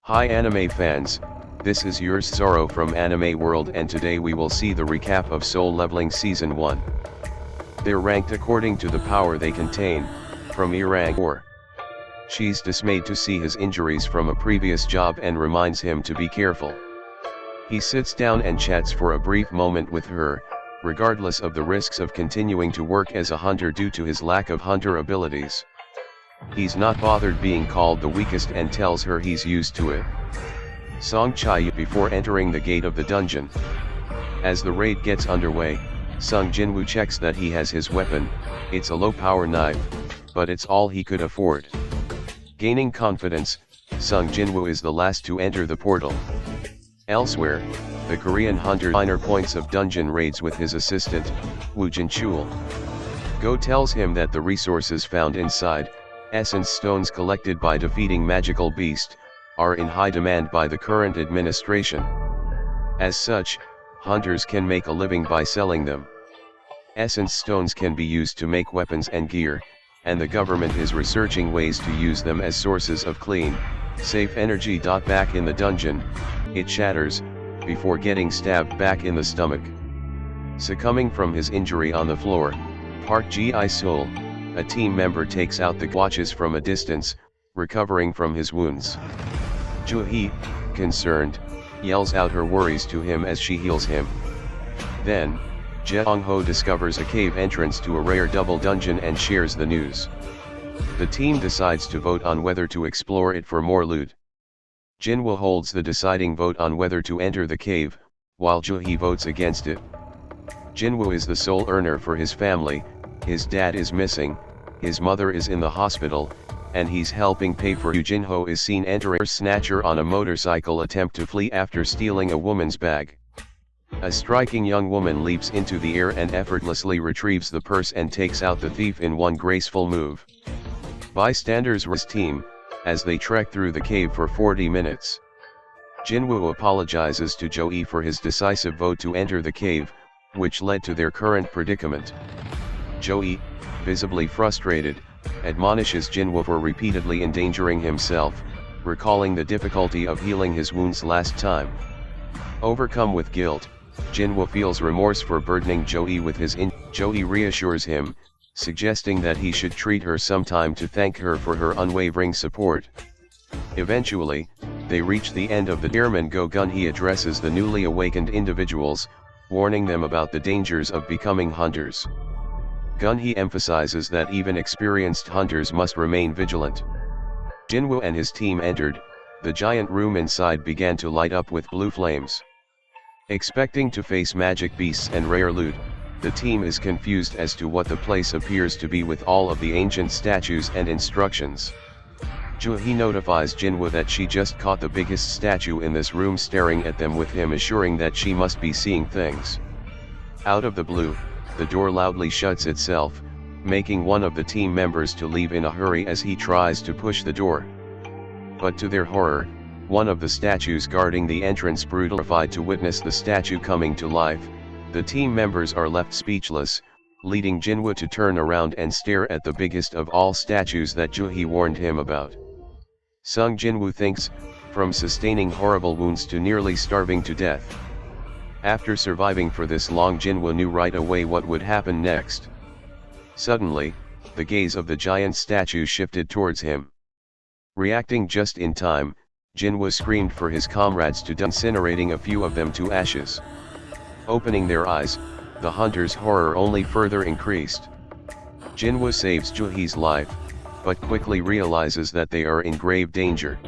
Hi anime fans, this is yours Zoro from Anime World and today we will see the recap of Soul Leveling Season 1. They're ranked according to the power they contain, from E rank 4. She's dismayed to see his injuries from a previous job and reminds him to be careful. He sits down and chats for a brief moment with her, regardless of the risks of continuing to work as a hunter due to his lack of hunter abilities. He's not bothered being called the weakest and tells her he's used to it. Song Chae before entering the gate of the dungeon. As the raid gets underway, Sung Jinwoo checks that he has his weapon. It's a low-power knife, but it's all he could afford. Gaining confidence, Sung Jinwoo is the last to enter the portal. Elsewhere, the Korean hunter minor points of dungeon raids with his assistant, Woo Jin-chul. Go tells him that the resources found inside, essence stones collected by defeating magical beast, are in high demand by the current administration. As such, hunters can make a living by selling them. Essence stones can be used to make weapons and gear, and the government is researching ways to use them as sources of clean, safe energy. Back in the dungeon, it shatters, before getting stabbed back in the stomach. Succumbing from his injury on the floor, Park Ji-Sol, a team member takes out the watches from a distance, recovering from his wounds. Joo-hee, concerned, yells out her worries to him as she heals him. Then, Jeong-ho discovers a cave entrance to a rare double dungeon and shares the news. The team decides to vote on whether to explore it for more loot. Jinwoo holds the deciding vote on whether to enter the cave, while Joo-hee votes against it. Jinwoo is the sole earner for his family. His dad is missing, his mother is in the hospital, and he's helping pay for Yoo Jin-ho is seen entering a snatcher on a motorcycle attempt to flee after stealing a woman's bag. A striking young woman leaps into the air and effortlessly retrieves the purse and takes out the thief in one graceful move. Bystanders rush team, as they trek through the cave for 40 minutes. Jinwoo apologizes to Joo-hee for his decisive vote to enter the cave, which led to their current predicament. Joo-hee, visibly frustrated, admonishes Jinwoo for repeatedly endangering himself, recalling the difficulty of healing his wounds last time. Overcome with guilt, Jinwoo feels remorse for burdening Joo-hee with his Joo-hee reassures him, suggesting that he should treat her sometime to thank her for her unwavering support. Eventually, they reach the end of the Chairman Go-gun. He addresses the newly awakened individuals, warning them about the dangers of becoming hunters. Gun-hee emphasizes that even experienced hunters must remain vigilant. Jinwoo and his team entered, the giant room inside began to light up with blue flames. Expecting to face magic beasts and rare loot, the team is confused as to what the place appears to be with all of the ancient statues and instructions. Joo-hee notifies Jinwoo that she just caught the biggest statue in this room staring at them, with him assuring that she must be seeing things. Out of the blue, the door loudly shuts itself, making one of the team members to leave in a hurry as he tries to push the door. But to their horror, one of the statues guarding the entrance brutalified to witness the statue coming to life. The team members are left speechless, leading Jinwoo to turn around and stare at the biggest of all statues that Joo-hee warned him about. Sung Jinwoo thinks, from sustaining horrible wounds to nearly starving to death. After surviving for this long, Jinwoo knew right away what would happen next. Suddenly, the gaze of the giant statue shifted towards him. Reacting just in time, Jinwoo screamed for his comrades to die, incinerating a few of them to ashes. Opening their eyes, the hunters' horror only further increased. Jinwoo saves Joo-hee's life, but quickly realizes that they are in grave danger.